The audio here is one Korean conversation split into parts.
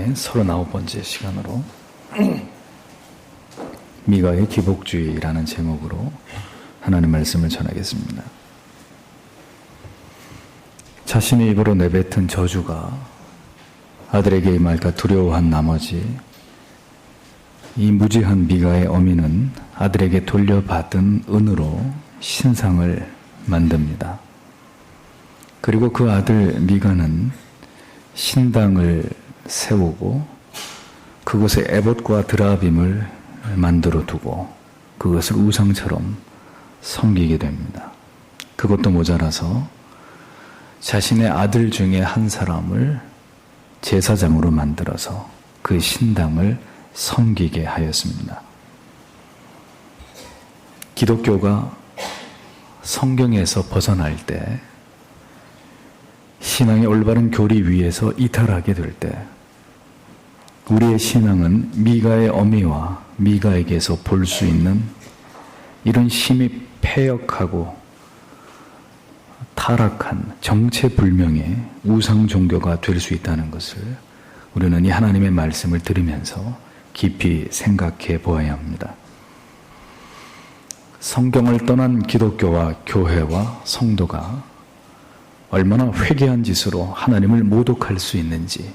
강의 39번째 시간으로 미가의 기복주의라는 제목으로 하나님의 말씀을 전하겠습니다. 자신의 입으로 내뱉은 저주가 아들에게 임할까 두려워한 나머지 이 무지한 미가의 어미는 아들에게 돌려받은 은으로 신상을 만듭니다. 그리고 그 아들 미가는 신당을 세우고 그곳에 에봇과 드라빔을 만들어 두고 그것을 우상처럼 섬기게 됩니다. 그것도 모자라서 자신의 아들 중에 한 사람을 제사장으로 만들어서 그 신당을 섬기게 하였습니다. 기독교가 성경에서 벗어날 때, 신앙의 올바른 교리 위에서 이탈하게 될 때, 우리의 신앙은 미가의 어미와 미가에게서 볼 수 있는 이런 심히 패역하고 타락한 정체불명의 우상 종교가 될 수 있다는 것을 우리는 이 하나님의 말씀을 들으면서 깊이 생각해 보아야 합니다. 성경을 떠난 기독교와 교회와 성도가 얼마나 회개한 짓으로 하나님을 모독할 수 있는지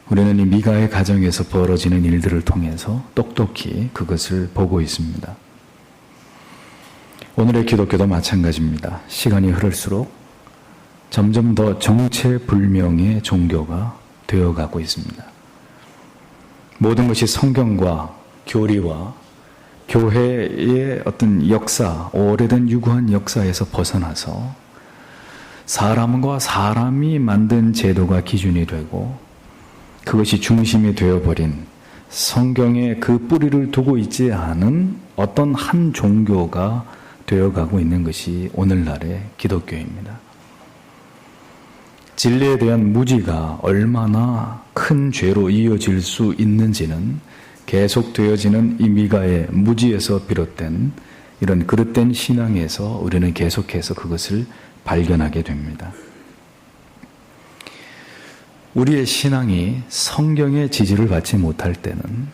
우리는 이 미가의 가정에서 벌어지는 일들을 통해서 똑똑히 그것을 보고 있습니다. 오늘의 기독교도 마찬가지입니다. 시간이 흐를수록 점점 더 정체불명의 종교가 되어가고 있습니다. 모든 것이 성경과 교리와 교회의 어떤 역사, 오래된 유구한 역사에서 벗어나서 사람과 사람이 만든 제도가 기준이 되고 그것이 중심이 되어버린 성경에 그 뿌리를 두고 있지 않은 어떤 한 종교가 되어가고 있는 것이 오늘날의 기독교입니다. 진리에 대한 무지가 얼마나 큰 죄로 이어질 수 있는지는 계속되어지는 이 미가의 무지에서 비롯된 이런 그릇된 신앙에서 우리는 계속해서 그것을 발견하게 됩니다. 우리의 신앙이 성경의 지지를 받지 못할 때는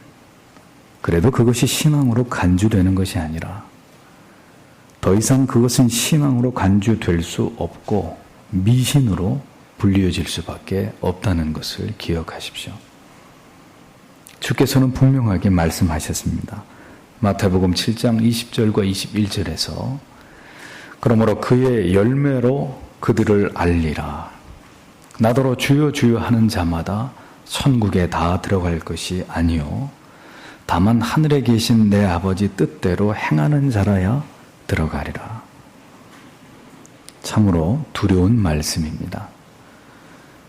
그래도 그것이 신앙으로 간주되는 것이 아니라 더 이상 그것은 신앙으로 간주될 수 없고 미신으로 불리어질 수밖에 없다는 것을 기억하십시오. 주께서는 분명하게 말씀하셨습니다. 마태복음 7장 20절과 21절에서 그러므로 그의 열매로 그들을 알리라. 나더러 주여 주여 하는 자마다 천국에 다 들어갈 것이 아니요 다만 하늘에 계신 내 아버지 뜻대로 행하는 자라야 들어가리라. 참으로 두려운 말씀입니다.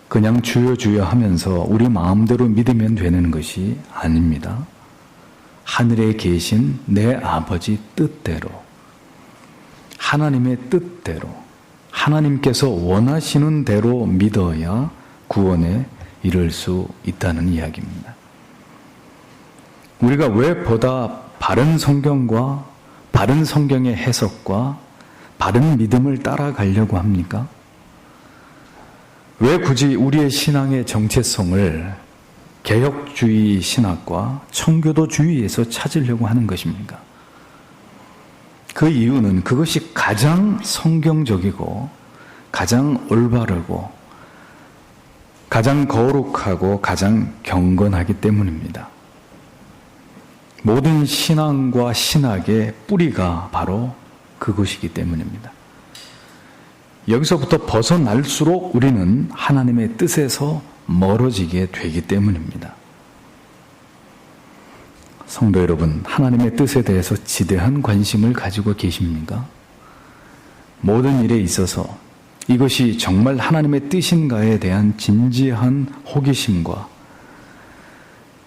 그냥 주여 주여 하면서 우리 마음대로 믿으면 되는 것이 아닙니다. 하늘에 계신 내 아버지 뜻대로, 하나님의 뜻대로, 하나님께서 원하시는 대로 믿어야 구원에 이를 수 있다는 이야기입니다. 우리가 왜 보다 바른 성경과 바른 성경의 해석과 바른 믿음을 따라가려고 합니까? 왜 굳이 우리의 신앙의 정체성을 개혁주의 신학과 청교도주의에서 찾으려고 하는 것입니까? 그 이유는 그것이 가장 성경적이고 가장 올바르고 가장 거룩하고 가장 경건하기 때문입니다. 모든 신앙과 신학의 뿌리가 바로 그것이기 때문입니다. 여기서부터 벗어날수록 우리는 하나님의 뜻에서 멀어지게 되기 때문입니다. 성도 여러분, 하나님의 뜻에 대해서 지대한 관심을 가지고 계십니까? 모든 일에 있어서 이것이 정말 하나님의 뜻인가에 대한 진지한 호기심과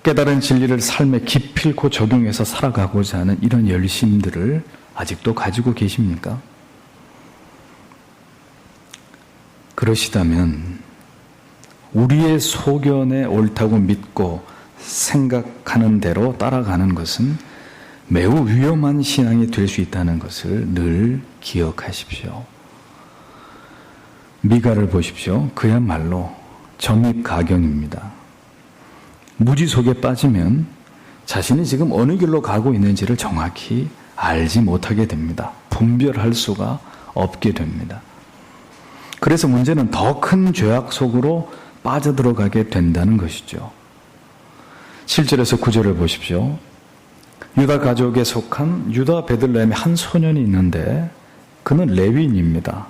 깨달은 진리를 삶에 기필코 적용해서 살아가고자 하는 이런 열심들을 아직도 가지고 계십니까? 그러시다면 우리의 소견에 옳다고 믿고 생각하는 대로 따라가는 것은 매우 위험한 신앙이 될 수 있다는 것을 늘 기억하십시오. 미가를 보십시오. 그야말로 점입가경입니다. 무지 속에 빠지면 자신이 지금 어느 길로 가고 있는지를 정확히 알지 못하게 됩니다. 분별할 수가 없게 됩니다. 그래서 문제는 더 큰 죄악 속으로 빠져들어가게 된다는 것이죠. 7절에서 9절을 보십시오. 유다 가족에 속한 유다 베들레헴의 한 소년이 있는데 그는 레위인입니다.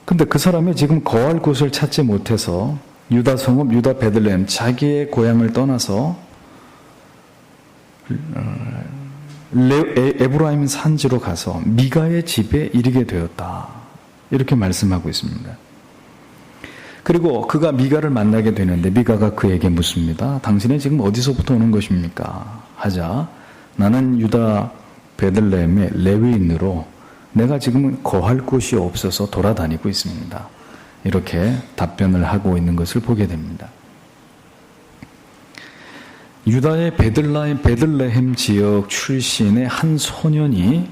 근데 그 사람이 지금 거할 곳을 찾지 못해서 유다 성읍 유다 베들레헴 자기의 고향을 떠나서 에브라임 산지로 가서 미가의 집에 이르게 되었다. 이렇게 말씀하고 있습니다. 그리고 그가 미가를 만나게 되는데 미가가 그에게 묻습니다. 당신은 지금 어디서부터 오는 것입니까? 하자 나는 유다 베들레헴의 레위인으로 내가 지금 거할 곳이 없어서 돌아다니고 있습니다. 이렇게 답변을 하고 있는 것을 보게 됩니다. 유다의 베들레헴 지역 출신의 한 소년이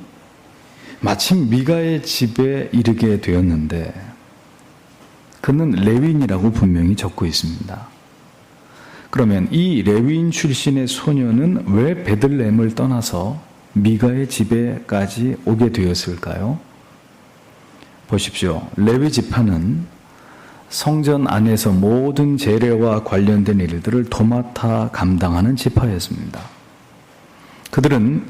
마침 미가의 집에 이르게 되었는데 그는 레위인이라고 분명히 적고 있습니다. 그러면 이 레위인 출신의 소년은 왜 베들레헴을 떠나서 미가의 집에까지 오게 되었을까요? 보십시오. 레위 지파는 성전 안에서 모든 제례와 관련된 일들을 도맡아 감당하는 지파였습니다. 그들은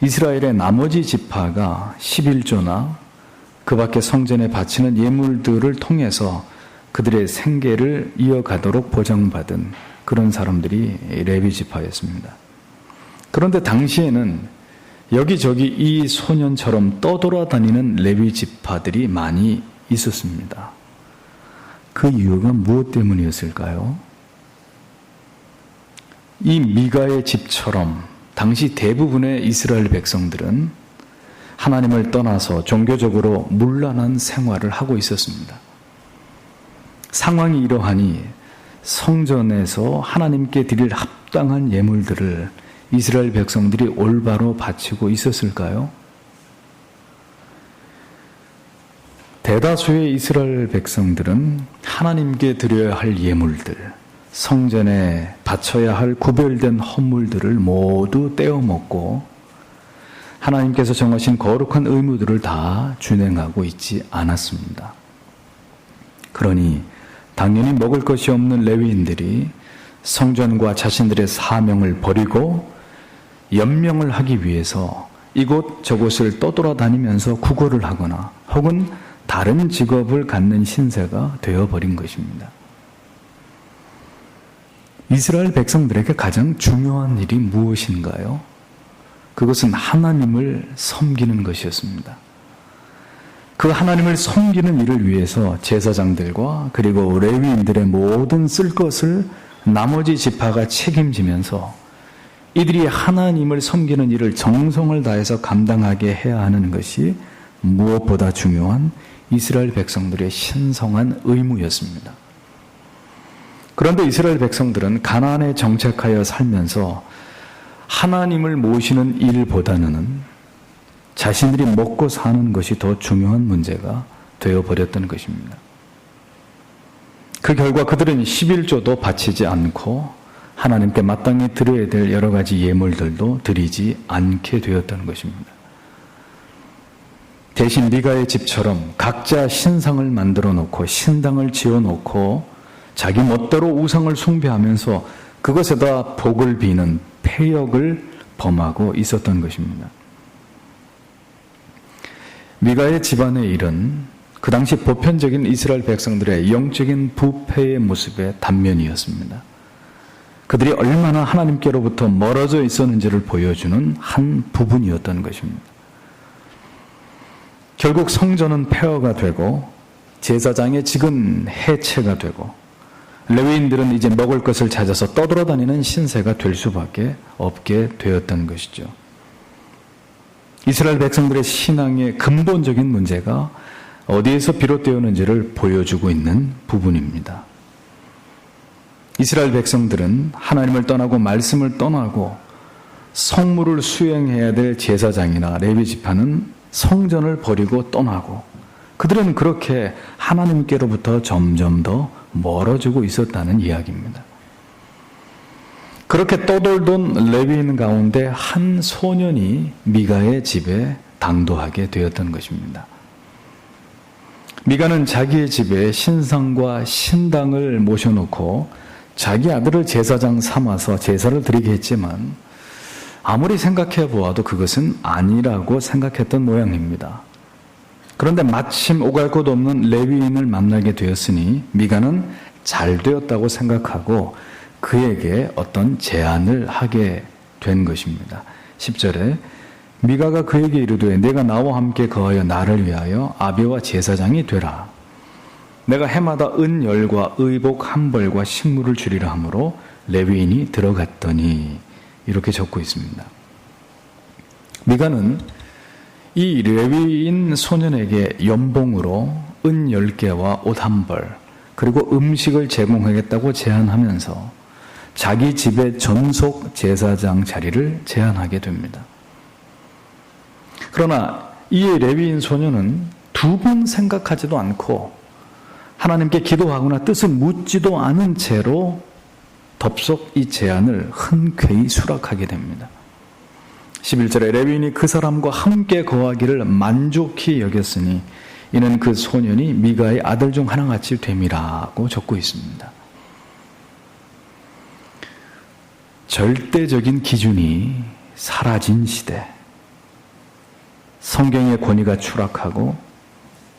이스라엘의 나머지 지파가 11조나 그 밖에 성전에 바치는 예물들을 통해서 그들의 생계를 이어가도록 보장받은 그런 사람들이 레위 지파였습니다. 그런데 당시에는 여기저기 이 소년처럼 떠돌아다니는 레위 지파들이 많이 있었습니다. 그 이유가 무엇 때문이었을까요? 이 미가의 집처럼 당시 대부분의 이스라엘 백성들은 하나님을 떠나서 종교적으로 문란한 생활을 하고 있었습니다. 상황이 이러하니 성전에서 하나님께 드릴 합당한 예물들을 이스라엘 백성들이 올바로 바치고 있었을까요? 대다수의 이스라엘 백성들은 하나님께 드려야 할 예물들, 성전에 바쳐야 할 구별된 헌물들을 모두 떼어먹고 하나님께서 정하신 거룩한 의무들을 다 준행하고 있지 않았습니다. 그러니 당연히 먹을 것이 없는 레위인들이 성전과 자신들의 사명을 버리고 연명을 하기 위해서 이곳 저곳을 떠돌아다니면서 구걸을 하거나 혹은 다른 직업을 갖는 신세가 되어버린 것입니다. 이스라엘 백성들에게 가장 중요한 일이 무엇인가요? 그것은 하나님을 섬기는 것이었습니다. 그 하나님을 섬기는 일을 위해서 제사장들과 그리고 레위인들의 모든 쓸 것을 나머지 지파가 책임지면서 이들이 하나님을 섬기는 일을 정성을 다해서 감당하게 해야 하는 것이 무엇보다 중요한 이스라엘 백성들의 신성한 의무였습니다. 그런데 이스라엘 백성들은 가나안에 정착하여 살면서 하나님을 모시는 일보다는 자신들이 먹고 사는 것이 더 중요한 문제가 되어버렸던 것입니다. 그 결과 그들은 11조도 바치지 않고 하나님께 마땅히 드려야 될 여러 가지 예물들도 드리지 않게 되었던 것입니다. 대신 미가의 집처럼 각자 신상을 만들어 놓고 신당을 지어 놓고 자기 멋대로 우상을 숭배하면서 그것에다 복을 비는 패역을 범하고 있었던 것입니다. 미가의 집안의 일은 그 당시 보편적인 이스라엘 백성들의 영적인 부패의 모습의 단면이었습니다. 그들이 얼마나 하나님께로부터 멀어져 있었는지를 보여주는 한 부분이었던 것입니다. 결국 성전은 폐허가 되고 제사장의 직은 해체가 되고 레위인들은 이제 먹을 것을 찾아서 떠돌아다니는 신세가 될 수밖에 없게 되었던 것이죠. 이스라엘 백성들의 신앙의 근본적인 문제가 어디에서 비롯되었는지를 보여주고 있는 부분입니다. 이스라엘 백성들은 하나님을 떠나고 말씀을 떠나고 성물을 수행해야 될 제사장이나 레위 지파는 성전을 버리고 떠나고 그들은 그렇게 하나님께로부터 점점 더 멀어지고 있었다는 이야기입니다. 그렇게 떠돌던 레위인 가운데 한 소년이 미가의 집에 당도하게 되었던 것입니다. 미가는 자기의 집에 신상과 신당을 모셔놓고 자기 아들을 제사장 삼아서 제사를 드리게 했지만 아무리 생각해 보아도 그것은 아니라고 생각했던 모양입니다. 그런데 마침 오갈 곳 없는 레위인을 만나게 되었으니 미가는 잘 되었다고 생각하고 그에게 어떤 제안을 하게 된 것입니다. 10절에 미가가 그에게 이르되 내가 나와 함께 거하여 나를 위하여 아비와 제사장이 되라. 내가 해마다 은열과 의복 한 벌과 식물을 주리라 하므로 레위인이 들어갔더니 이렇게 적고 있습니다. 미가는 이 레위인 소년에게 연봉으로 은 10개와 옷 한 벌 그리고 음식을 제공하겠다고 제안하면서 자기 집의 전속 제사장 자리를 제안하게 됩니다. 그러나 이 레위인 소년은 두 번 생각하지도 않고 하나님께 기도하거나 뜻을 묻지도 않은 채로 덥석 이 제안을 흔쾌히 수락하게 됩니다. 11절에 레위인이 그 사람과 함께 거하기를 만족히 여겼으니 이는 그 소년이 미가의 아들 중 하나같이 됨이라고 적고 있습니다. 절대적인 기준이 사라진 시대, 성경의 권위가 추락하고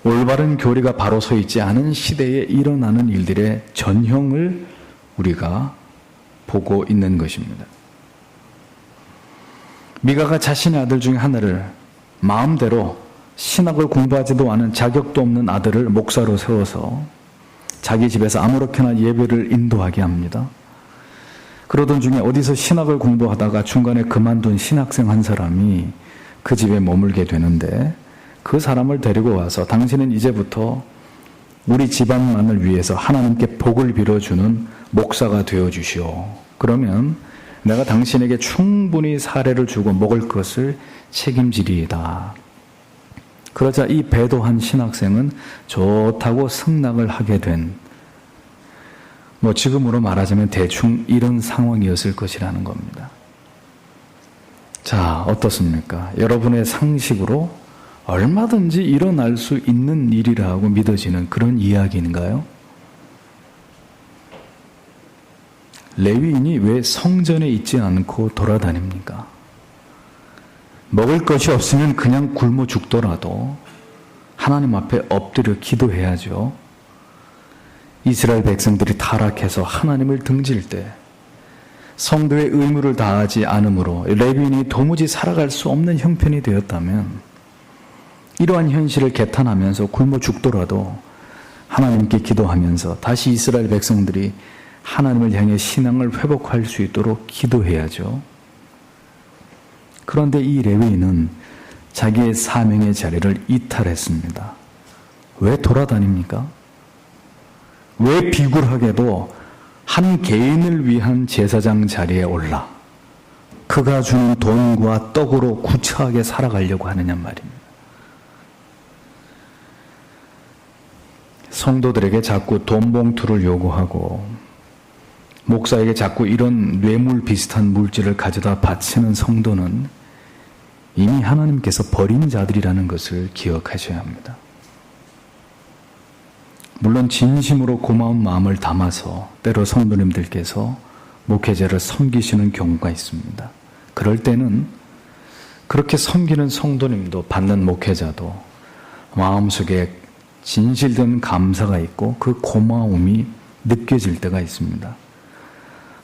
올바른 교리가 바로 서 있지 않은 시대에 일어나는 일들의 전형을 우리가 보고 있는 것입니다. 미가가 자신의 아들 중에 하나를 마음대로 신학을 공부하지도 않은 자격도 없는 아들을 목사로 세워서 자기 집에서 아무렇게나 예배를 인도하게 합니다. 그러던 중에 어디서 신학을 공부하다가 중간에 그만둔 신학생 한 사람이 그 집에 머물게 되는데 그 사람을 데리고 와서 당신은 이제부터 우리 집안만을 위해서 하나님께 복을 빌어주는 목사가 되어주시오. 그러면 내가 당신에게 충분히 사례를 주고 먹을 것을 책임지리이다. 그러자 이 배도한 신학생은 좋다고 승낙을 하게 된, 지금으로 말하자면 대충 이런 상황이었을 것이라는 겁니다. 자, 어떻습니까? 여러분의 상식으로 얼마든지 일어날 수 있는 일이라고 믿어지는 그런 이야기인가요? 레위인이 왜 성전에 있지 않고 돌아다닙니까? 먹을 것이 없으면 그냥 굶어 죽더라도 하나님 앞에 엎드려 기도해야죠. 이스라엘 백성들이 타락해서 하나님을 등질 때 성도의 의무를 다하지 않으므로 레위인이 도무지 살아갈 수 없는 형편이 되었다면 이러한 현실을 개탄하면서 굶어 죽더라도 하나님께 기도하면서 다시 이스라엘 백성들이 하나님을 향해 신앙을 회복할 수 있도록 기도해야죠. 그런데 이 레위인은 자기의 사명의 자리를 이탈했습니다. 왜 돌아다닙니까? 왜 비굴하게도 한 개인을 위한 제사장 자리에 올라 그가 주는 돈과 떡으로 구차하게 살아가려고 하느냐 말입니다. 성도들에게 자꾸 돈 봉투를 요구하고 목사에게 자꾸 이런 뇌물 비슷한 물질을 가져다 바치는 성도는 이미 하나님께서 버린 자들이라는 것을 기억하셔야 합니다. 물론 진심으로 고마운 마음을 담아서 때로 성도님들께서 목회자를 섬기시는 경우가 있습니다. 그럴 때는 그렇게 섬기는 성도님도 받는 목회자도 마음속에 진실된 감사가 있고 그 고마움이 느껴질 때가 있습니다.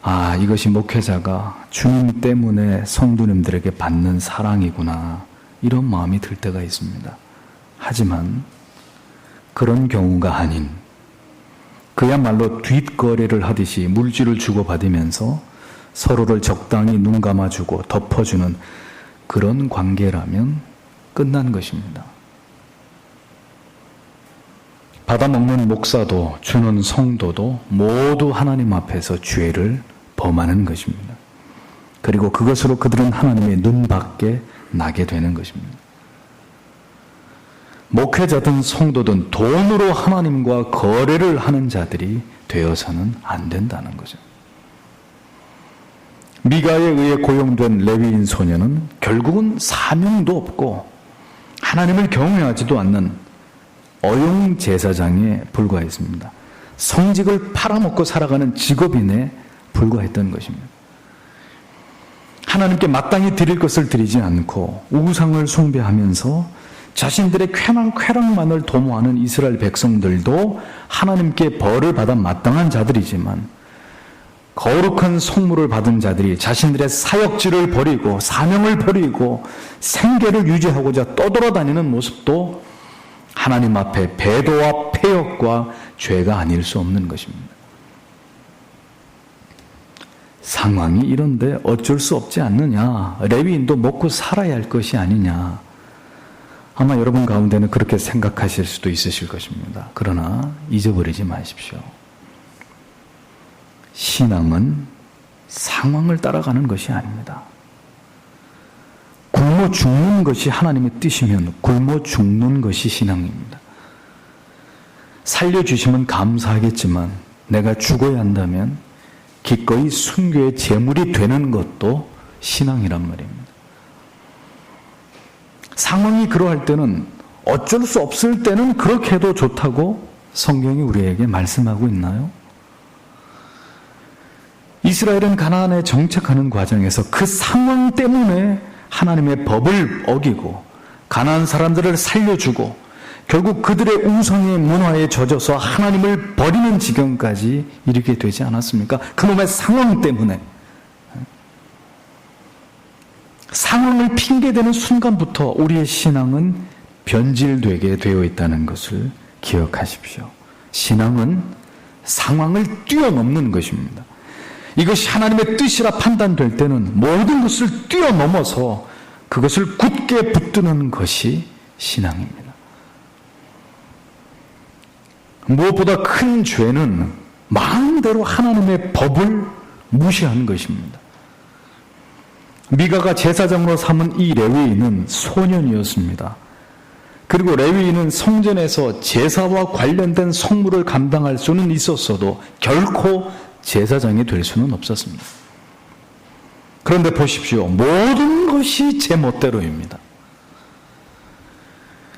아, 이것이 목회자가 주님 때문에 성도님들에게 받는 사랑이구나, 이런 마음이 들 때가 있습니다. 하지만 그런 경우가 아닌 그야말로 뒷거래를 하듯이 물질을 주고받으면서 서로를 적당히 눈 감아주고 덮어주는 그런 관계라면 끝난 것입니다. 받아먹는 목사도 주는 성도도 모두 하나님 앞에서 죄를 범하는 것입니다. 그리고 그것으로 그들은 하나님의 눈 밖에 나게 되는 것입니다. 목회자든 성도든 돈으로 하나님과 거래를 하는 자들이 되어서는 안 된다는 거죠. 미가에 의해 고용된 레위인 소녀는 결국은 사명도 없고 하나님을 경외하지도 않는 어용 제사장에 불과했습니다. 성직을 팔아먹고 살아가는 직업인에 불과했던 것입니다. 하나님께 마땅히 드릴 것을 드리지 않고 우상을 숭배하면서 자신들의 쾌락만을 도모하는 이스라엘 백성들도 하나님께 벌을 받아 마땅한 자들이지만 거룩한 성물을 받은 자들이 자신들의 사역지를 버리고 사명을 버리고 생계를 유지하고자 떠돌아다니는 모습도 하나님 앞에 배도와 패역과 죄가 아닐 수 없는 것입니다. 상황이 이런데 어쩔 수 없지 않느냐, 레위인도 먹고 살아야 할 것이 아니냐, 아마 여러분 가운데는 그렇게 생각하실 수도 있으실 것입니다. 그러나 잊어버리지 마십시오. 신앙은 상황을 따라가는 것이 아닙니다. 굶어 죽는 것이 하나님의 뜻이면 굶어 죽는 것이 신앙입니다. 살려주시면 감사하겠지만 내가 죽어야 한다면 기꺼이 순교의 제물이 되는 것도 신앙이란 말입니다. 상황이 그러할 때는, 어쩔 수 없을 때는 그렇게 해도 좋다고 성경이 우리에게 말씀하고 있나요? 이스라엘은 가나안에 정착하는 과정에서 그 상황 때문에 하나님의 법을 어기고 가나안 사람들을 살려주고 결국 그들의 우상의 문화에 젖어서 하나님을 버리는 지경까지 이르게 되지 않았습니까? 그놈의 상황 때문에. 상황을 핑계대는 순간부터 우리의 신앙은 변질되게 되어 있다는 것을 기억하십시오. 신앙은 상황을 뛰어넘는 것입니다. 이것이 하나님의 뜻이라 판단될 때는 모든 것을 뛰어넘어서 그것을 굳게 붙드는 것이 신앙입니다. 무엇보다 큰 죄는 마음대로 하나님의 법을 무시하는 것입니다. 미가가 제사장으로 삼은 이 레위인은 소년이었습니다. 그리고 레위인은 성전에서 제사와 관련된 성물을 감당할 수는 있었어도 결코 제사장이 될 수는 없었습니다. 그런데 보십시오. 모든 것이 제 멋대로입니다.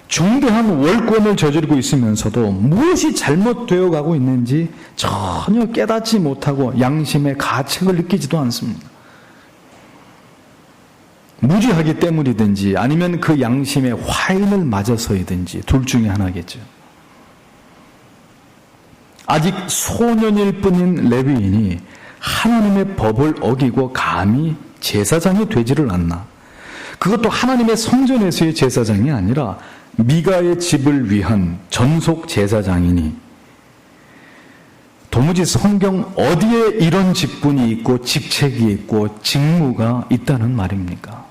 중대한 월권을 저지르고 있으면서도 무엇이 잘못되어 가고 있는지 전혀 깨닫지 못하고 양심의 가책을 느끼지도 않습니다. 무지하기 때문이든지 아니면 그 양심의 화인을 맞아서이든지 둘 중에 하나겠죠. 아직 소년일 뿐인 레위인이 하나님의 법을 어기고 감히 제사장이 되지를 않나. 그것도 하나님의 성전에서의 제사장이 아니라 미가의 집을 위한 전속 제사장이니 도무지 성경 어디에 이런 직분이 있고 직책이 있고 직무가 있다는 말입니까?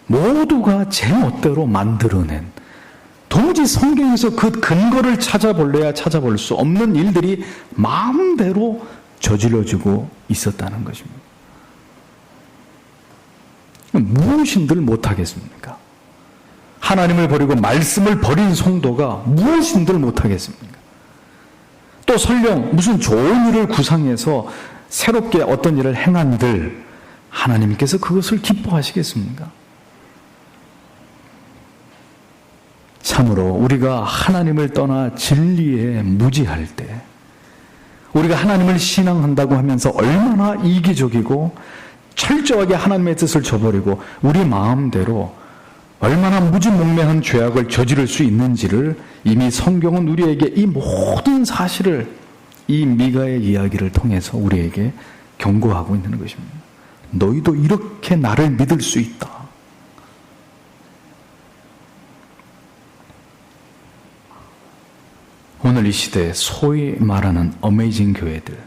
모두가 제 멋대로 만들어낸, 도무지 성경에서 그 근거를 찾아볼래야 찾아볼 수 없는 일들이 마음대로 저질러지고 있었다는 것입니다. 무엇인들 못하겠습니까? 하나님을 버리고 말씀을 버린 성도가 무엇인들 못하겠습니까? 또 설령 무슨 좋은 일을 구상해서 새롭게 어떤 일을 행한들 하나님께서 그것을 기뻐하시겠습니까? 참으로 우리가 하나님을 떠나 진리에 무지할 때, 우리가 하나님을 신앙한다고 하면서 얼마나 이기적이고 철저하게 하나님의 뜻을 저버리고 우리 마음대로 얼마나 무지몽매한 죄악을 저지를 수 있는지를 이미 성경은 우리에게 이 모든 사실을 이 미가의 이야기를 통해서 우리에게 경고하고 있는 것입니다. 너희도 이렇게 나를 믿을 수 있다. 오늘 이 시대에 소위 말하는 어메이징 교회들,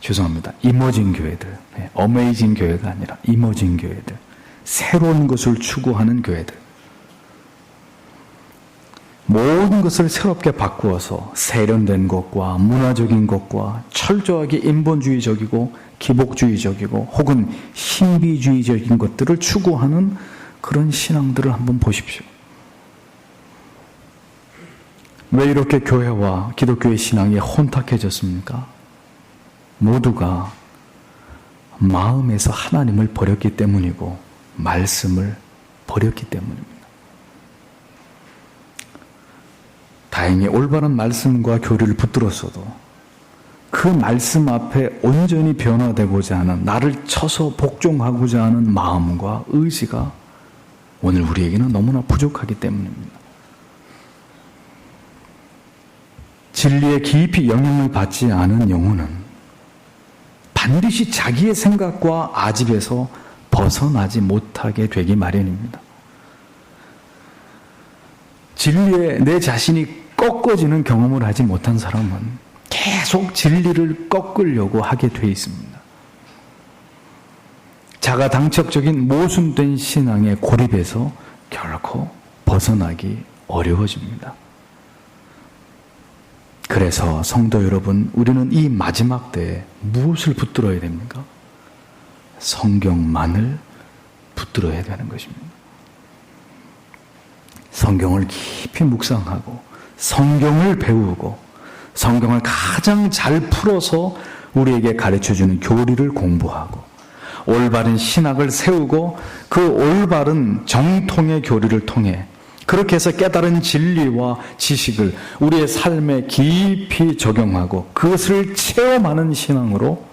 죄송합니다. 이머징 교회들, 어메이징 교회가 아니라 이머징 교회들, 새로운 것을 추구하는 교회들, 모든 것을 새롭게 바꾸어서 세련된 것과 문화적인 것과 철저하게 인본주의적이고 기복주의적이고 혹은 신비주의적인 것들을 추구하는 그런 신앙들을 한번 보십시오. 왜 이렇게 교회와 기독교의 신앙이 혼탁해졌습니까? 모두가 마음에서 하나님을 버렸기 때문이고 말씀을 버렸기 때문입니다. 다행히 올바른 말씀과 교리를 붙들었어도 그 말씀 앞에 온전히 변화되고자 하는, 나를 쳐서 복종하고자 하는 마음과 의지가 오늘 우리에게는 너무나 부족하기 때문입니다. 진리에 깊이 영향을 받지 않은 영혼은 반드시 자기의 생각과 아집에서 벗어나지 못하게 되기 마련입니다. 진리에 내 자신이 꺾어지는 경험을 하지 못한 사람은 계속 진리를 꺾으려고 하게 돼 있습니다. 자가당착적인 모순된 신앙의 고립에서 결코 벗어나기 어려워집니다. 그래서 성도 여러분, 우리는 이 마지막 때에 무엇을 붙들어야 됩니까? 성경만을 붙들어야 되는 것입니다. 성경을 깊이 묵상하고 성경을 배우고 성경을 가장 잘 풀어서 우리에게 가르쳐주는 교리를 공부하고 올바른 신학을 세우고 그 올바른 정통의 교리를 통해 그렇게 해서 깨달은 진리와 지식을 우리의 삶에 깊이 적용하고 그것을 체험하는 신앙으로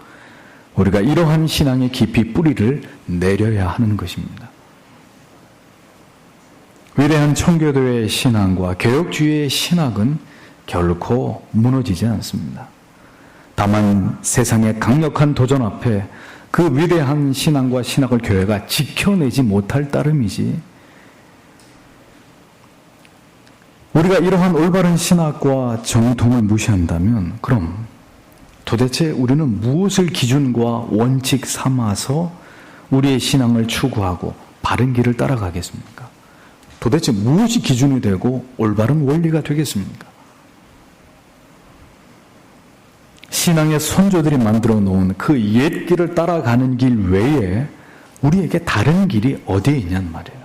우리가 이러한 신앙의 깊이 뿌리를 내려야 하는 것입니다. 위대한 청교도의 신앙과 개혁주의의 신학은 결코 무너지지 않습니다. 다만 세상의 강력한 도전 앞에 그 위대한 신앙과 신학을 교회가 지켜내지 못할 따름이지, 우리가 이러한 올바른 신학과 정통을 무시한다면 그럼 도대체 우리는 무엇을 기준과 원칙 삼아서 우리의 신앙을 추구하고 바른 길을 따라가겠습니까? 도대체 무엇이 기준이 되고 올바른 원리가 되겠습니까? 신앙의 선조들이 만들어 놓은 그 옛 길을 따라가는 길 외에 우리에게 다른 길이 어디에 있냔 말이에요.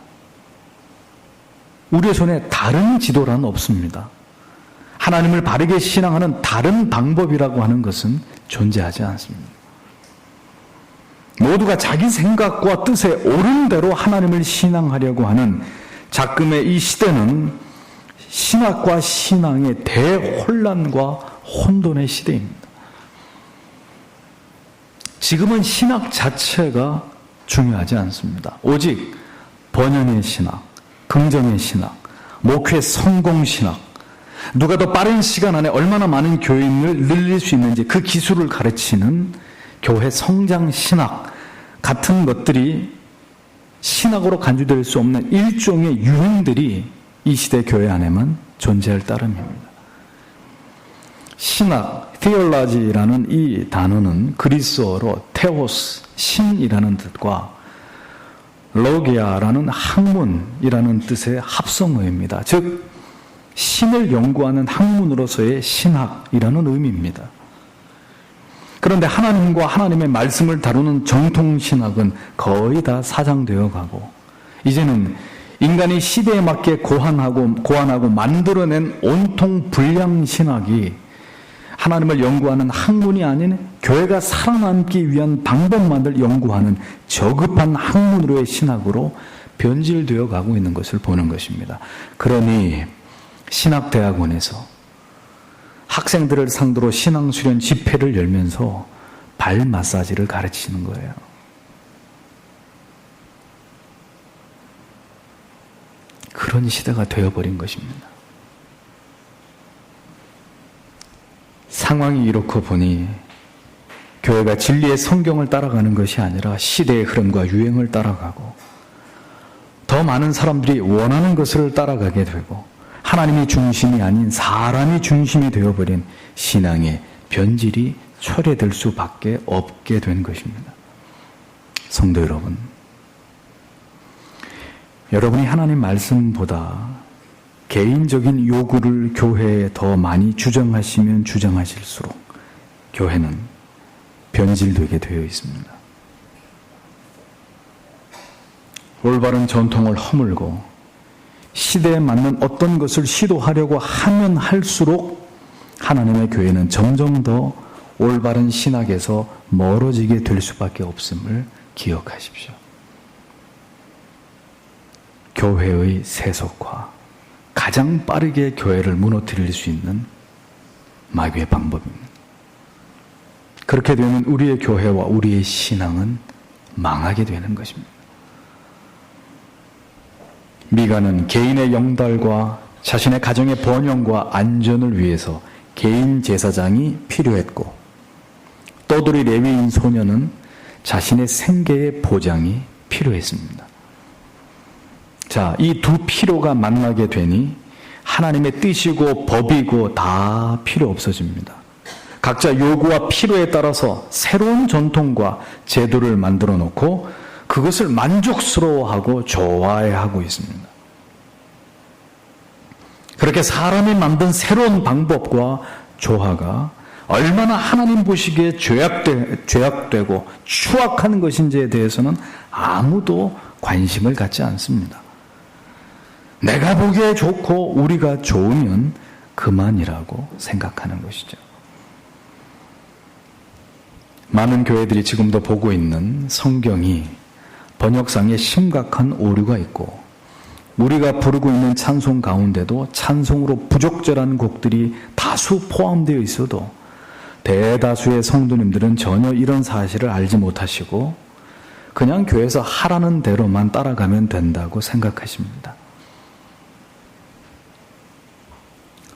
우리의 손에 다른 지도란 없습니다. 하나님을 바르게 신앙하는 다른 방법이라고 하는 것은 존재하지 않습니다. 모두가 자기 생각과 뜻에 옳은 대로 하나님을 신앙하려고 하는 작금의 이 시대는 신학과 신앙의 대혼란과 혼돈의 시대입니다. 지금은 신학 자체가 중요하지 않습니다. 오직 번영의 신학, 긍정의 신학, 목회 성공 신학, 누가 더 빠른 시간 안에 얼마나 많은 교인을 늘릴 수 있는지 그 기술을 가르치는 교회 성장 신학 같은 것들이 신학으로 간주될 수 없는 일종의 유행들이 이 시대 교회 안에만 존재할 따름입니다. 신학, theology라는 이 단어는 그리스어로 테오스, 신이라는 뜻과 로기아라는 학문이라는 뜻의 합성어입니다. 즉 신을 연구하는 학문으로서의 신학이라는 의미입니다. 그런데 하나님과 하나님의 말씀을 다루는 정통신학은 거의 다 사장되어 가고 이제는 인간이 시대에 맞게 고안하고 만들어낸 온통 불량신학이 하나님을 연구하는 학문이 아닌 교회가 살아남기 위한 방법만을 연구하는 저급한 학문으로의 신학으로 변질되어 가고 있는 것을 보는 것입니다. 그러니 신학대학원에서 학생들을 상대로 신앙수련 집회를 열면서 발 마사지를 가르치는 거예요. 그런 시대가 되어버린 것입니다. 상황이 이렇고 보니 교회가 진리의 성경을 따라가는 것이 아니라 시대의 흐름과 유행을 따라가고 더 많은 사람들이 원하는 것을 따라가게 되고 하나님이 중심이 아닌 사람이 중심이 되어버린 신앙의 변질이 초래될 수밖에 없게 된 것입니다. 성도 여러분, 여러분이 하나님 말씀보다 개인적인 요구를 교회에 더 많이 주장하시면 주장하실수록 교회는 변질되게 되어 있습니다. 올바른 전통을 허물고 시대에 맞는 어떤 것을 시도하려고 하면 할수록 하나님의 교회는 점점 더 올바른 신학에서 멀어지게 될 수밖에 없음을 기억하십시오. 교회의 세속화, 가장 빠르게 교회를 무너뜨릴 수 있는 마귀의 방법입니다. 그렇게 되면 우리의 교회와 우리의 신앙은 망하게 되는 것입니다. 미가는 개인의 영달과 자신의 가정의 번영과 안전을 위해서 개인 제사장이 필요했고, 떠돌이 레위인 소녀는 자신의 생계의 보장이 필요했습니다. 자, 이 두 필요가 만나게 되니 하나님의 뜻이고 법이고 다 필요 없어집니다. 각자 요구와 필요에 따라서 새로운 전통과 제도를 만들어 놓고 그것을 만족스러워하고 좋아해하고 있습니다. 그렇게 사람이 만든 새로운 방법과 조화가 얼마나 하나님 보시기에 죄악되고 추악한 것인지에 대해서는 아무도 관심을 갖지 않습니다. 내가 보기에 좋고 우리가 좋으면 그만이라고 생각하는 것이죠. 많은 교회들이 지금도 보고 있는 성경이 번역상에 심각한 오류가 있고, 우리가 부르고 있는 찬송 가운데도 찬송으로 부적절한 곡들이 다수 포함되어 있어도 대다수의 성도님들은 전혀 이런 사실을 알지 못하시고 그냥 교회에서 하라는 대로만 따라가면 된다고 생각하십니다.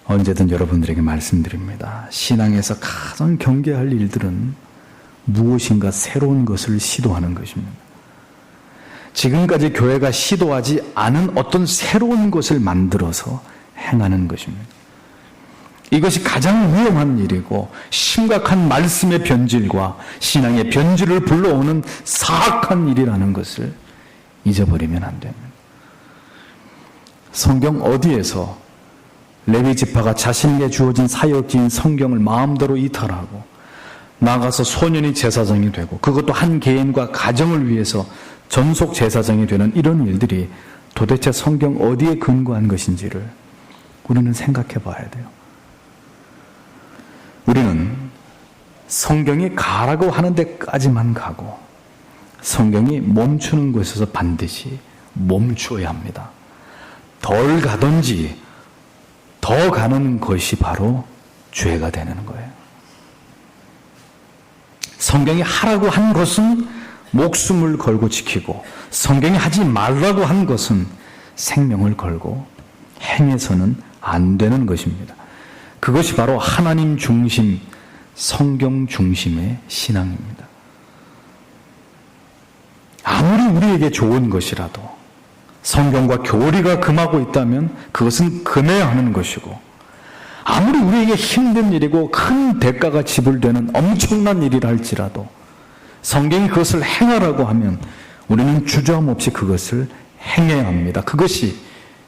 언제든 여러분들에게 말씀드립니다. 신앙에서 가장 경계할 일들은 무엇인가 새로운 것을 시도하는 것입니다. 지금까지 교회가 시도하지 않은 어떤 새로운 것을 만들어서 행하는 것입니다. 이것이 가장 위험한 일이고 심각한 말씀의 변질과 신앙의 변질을 불러오는 사악한 일이라는 것을 잊어버리면 안 됩니다. 성경 어디에서 레위 지파가 자신에게 주어진 사역지인 성경을 마음대로 이탈하고 나가서 소년이 제사장이 되고, 그것도 한 개인과 가정을 위해서 전속 제사장이 되는 이런 일들이 도대체 성경 어디에 근거한 것인지를 우리는 생각해 봐야 돼요. 우리는 성경이 가라고 하는 데까지만 가고 성경이 멈추는 곳에서 반드시 멈추어야 합니다. 덜 가든지 더 가는 것이 바로 죄가 되는 거예요. 성경이 하라고 한 것은 목숨을 걸고 지키고, 성경이 하지 말라고 한 것은 생명을 걸고 행해서는 안 되는 것입니다. 그것이 바로 하나님 중심, 성경 중심의 신앙입니다. 아무리 우리에게 좋은 것이라도 성경과 교리가 금하고 있다면 그것은 금해야 하는 것이고, 아무리 우리에게 힘든 일이고 큰 대가가 지불되는 엄청난 일이라 할지라도 성경이 그것을 행하라고 하면 우리는 주저함없이 그것을 행해야 합니다. 그것이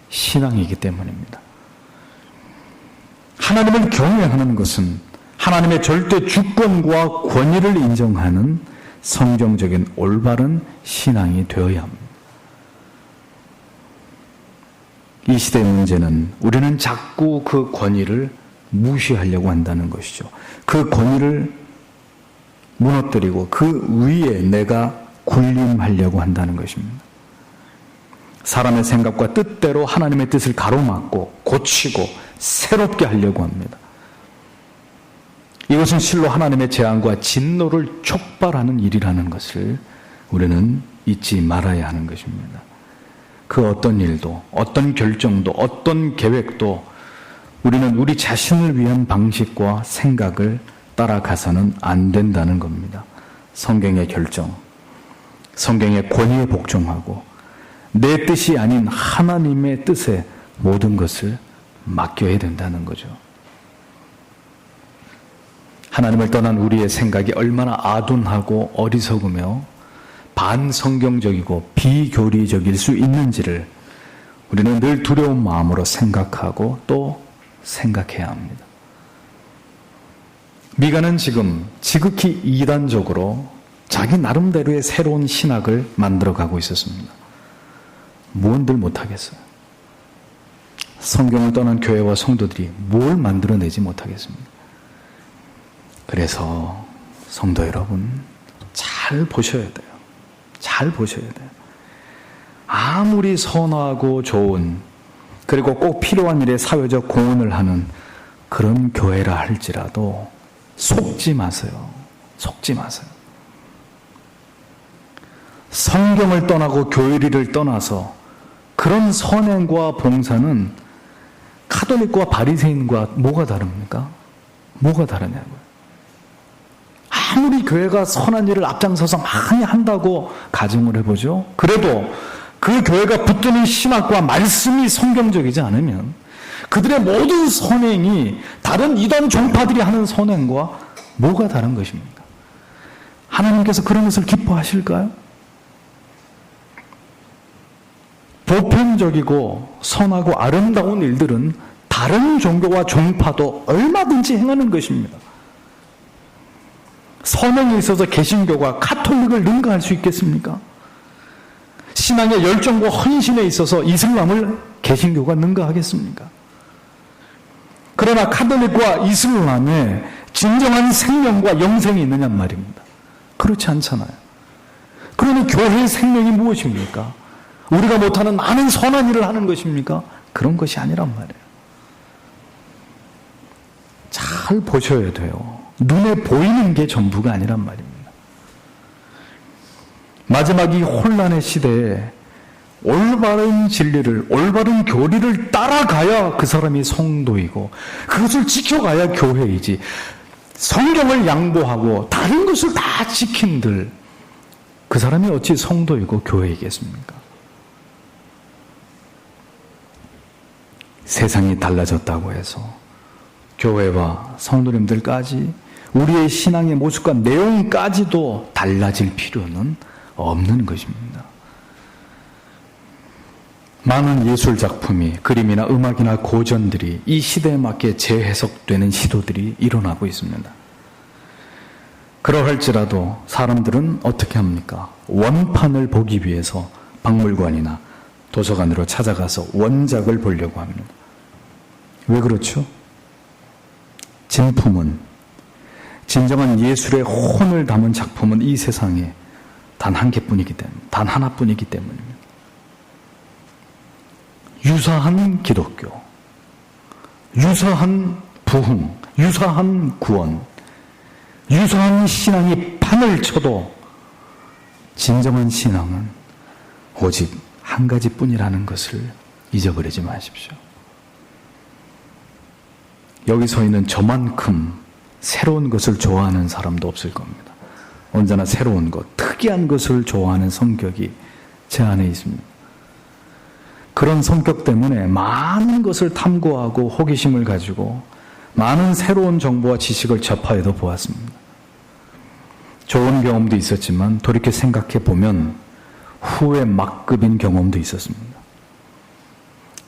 신앙이기 때문입니다. 하나님을 경외하는 것은 하나님의 절대 주권과 권위를 인정하는 성경적인 올바른 신앙이 되어야 합니다. 이 시대의 문제는 우리는 자꾸 그 권위를 무시하려고 한다는 것이죠. 그 권위를 무너뜨리고 그 위에 내가 군림하려고 한다는 것입니다. 사람의 생각과 뜻대로 하나님의 뜻을 가로막고 고치고 새롭게 하려고 합니다. 이것은 실로 하나님의 재앙과 진노를 촉발하는 일이라는 것을 우리는 잊지 말아야 하는 것입니다. 그 어떤 일도, 어떤 결정도, 어떤 계획도 우리는 우리 자신을 위한 방식과 생각을 따라가서는 안 된다는 겁니다. 성경의 결정, 성경의 권위에 복종하고 내 뜻이 아닌 하나님의 뜻에 모든 것을 맡겨야 된다는 거죠. 하나님을 떠난 우리의 생각이 얼마나 아둔하고 어리석으며 반성경적이고 비교리적일 수 있는지를 우리는 늘 두려운 마음으로 생각하고 또 생각해야 합니다. 미가는 지금 지극히 이단적으로 자기 나름대로의 새로운 신학을 만들어가고 있었습니다. 무언들 못하겠어요. 성경을 떠난 교회와 성도들이 뭘 만들어내지 못하겠습니다. 그래서 성도 여러분, 잘 보셔야 돼요. 잘 보셔야 돼요. 아무리 선하고 좋은, 그리고 꼭 필요한 일에 사회적 공헌을 하는 그런 교회라 할지라도 속지 마세요. 속지 마세요. 성경을 떠나고 교회를 떠나서 그런 선행과 봉사는 카톨릭과 바리새인과 뭐가 다릅니까? 뭐가 다르냐고요. 아무리 교회가 선한 일을 앞장서서 많이 한다고 가정을 해보죠. 그래도 그 교회가 붙드는 신학과 말씀이 성경적이지 않으면 그들의 모든 선행이 다른 이단 종파들이 하는 선행과 뭐가 다른 것입니까? 하나님께서 그런 것을 기뻐하실까요? 보편적이고 선하고 아름다운 일들은 다른 종교와 종파도 얼마든지 행하는 것입니다. 선행에 있어서 개신교가 카톨릭을 능가할 수 있겠습니까? 신앙의 열정과 헌신에 있어서 이슬람을 개신교가 능가하겠습니까? 그러나 카톨릭과 이슬람에 진정한 생명과 영생이 있느냐 말입니다. 그렇지 않잖아요. 그러니 교회의 생명이 무엇입니까? 우리가 못하는 많은 선한 일을 하는 것입니까? 그런 것이 아니란 말이에요. 잘 보셔야 돼요. 눈에 보이는 게 전부가 아니란 말입니다. 마지막 이 혼란의 시대에 올바른 진리를, 올바른 교리를 따라가야 그 사람이 성도이고 그것을 지켜가야 교회이지, 성경을 양보하고 다른 것을 다 지킨들 그 사람이 어찌 성도이고 교회이겠습니까? 세상이 달라졌다고 해서 교회와 성도님들까지 우리의 신앙의 모습과 내용까지도 달라질 필요는 없는 것입니다. 많은 예술작품이, 그림이나 음악이나 고전들이 이 시대에 맞게 재해석되는 시도들이 일어나고 있습니다. 그러할지라도 사람들은 어떻게 합니까? 원판을 보기 위해서 박물관이나 도서관으로 찾아가서 원작을 보려고 합니다. 왜 그렇죠? 진품은, 진정한 예술의 혼을 담은 작품은 이 세상에 단 한 개뿐이기 때문에, 단 하나뿐이기 때문입니다. 유사한 기독교, 유사한 부흥, 유사한 구원, 유사한 신앙이 판을 쳐도 진정한 신앙은 오직 한 가지뿐이라는 것을 잊어버리지 마십시오. 여기 서 있는 저만큼 새로운 것을 좋아하는 사람도 없을 겁니다. 언제나 새로운 것, 특이한 것을 좋아하는 성격이 제 안에 있습니다. 그런 성격 때문에 많은 것을 탐구하고 호기심을 가지고 많은 새로운 정보와 지식을 접하여도 보았습니다. 좋은 경험도 있었지만 돌이켜 생각해 보면 후회 막급인 경험도 있었습니다.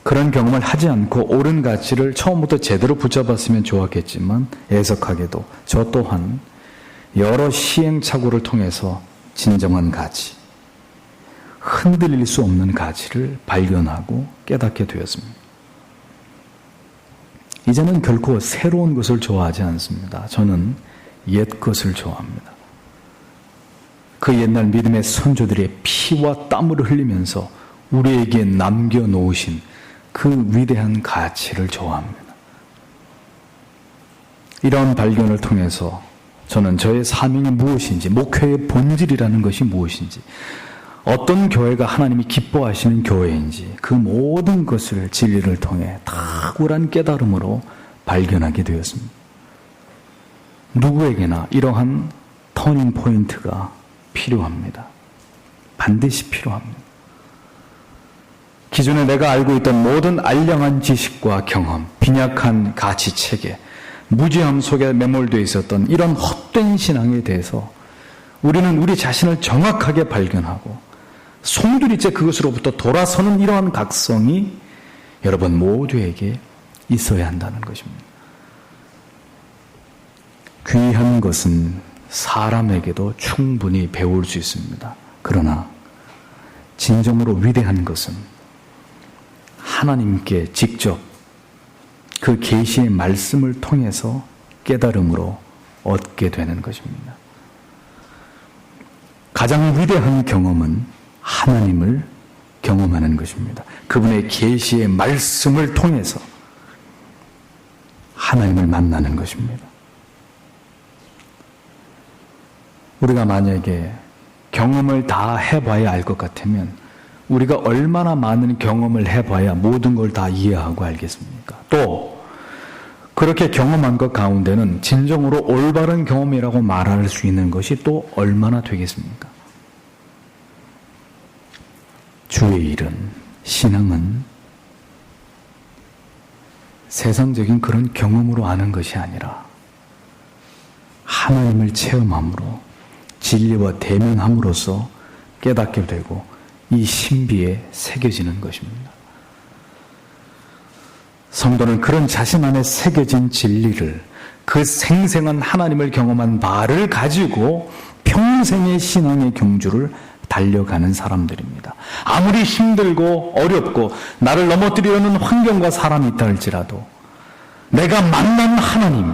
그런 경험을 하지 않고 옳은 가치를 처음부터 제대로 붙잡았으면 좋았겠지만 애석하게도 저 또한 여러 시행착오를 통해서 진정한 가치, 흔들릴 수 없는 가치를 발견하고 깨닫게 되었습니다. 이제는 결코 새로운 것을 좋아하지 않습니다. 저는 옛 것을 좋아합니다. 그 옛날 믿음의 선조들의 피와 땀을 흘리면서 우리에게 남겨놓으신 그 위대한 가치를 좋아합니다. 이런 발견을 통해서 저는 저의 사명이 무엇인지, 목회의 본질이라는 것이 무엇인지, 어떤 교회가 하나님이 기뻐하시는 교회인지 그 모든 것을 진리를 통해 탁월한 깨달음으로 발견하게 되었습니다. 누구에게나 이러한 터닝 포인트가 필요합니다. 반드시 필요합니다. 기존에 내가 알고 있던 모든 알량한 지식과 경험, 빈약한 가치체계, 무지함 속에 매몰되어 있었던 이런 헛된 신앙에 대해서 우리는 우리 자신을 정확하게 발견하고 송두리째 그것으로부터 돌아서는 이러한 각성이 여러분 모두에게 있어야 한다는 것입니다. 귀한 것은 사람에게도 충분히 배울 수 있습니다. 그러나 진정으로 위대한 것은 하나님께 직접 그 계시의 말씀을 통해서 깨달음으로 얻게 되는 것입니다. 가장 위대한 경험은 하나님을 경험하는 것입니다. 그분의 계시의 말씀을 통해서 하나님을 만나는 것입니다. 우리가 만약에 경험을 다 해봐야 알 것 같으면 우리가 얼마나 많은 경험을 해봐야 모든 걸 다 이해하고 알겠습니까? 또 그렇게 경험한 것 가운데는 진정으로 올바른 경험이라고 말할 수 있는 것이 또 얼마나 되겠습니까? 주의 일은, 신앙은 세상적인 그런 경험으로 아는 것이 아니라 하나님을 체험함으로 진리와 대면함으로써 깨닫게 되고 이 신비에 새겨지는 것입니다. 성도는 그런 자신 안에 새겨진 진리를, 그 생생한 하나님을 경험한 바를 가지고 평생의 신앙의 경주를 달려가는 사람들입니다. 아무리 힘들고 어렵고 나를 넘어뜨리려는 환경과 사람이 있다 할지라도 내가 만난 하나님,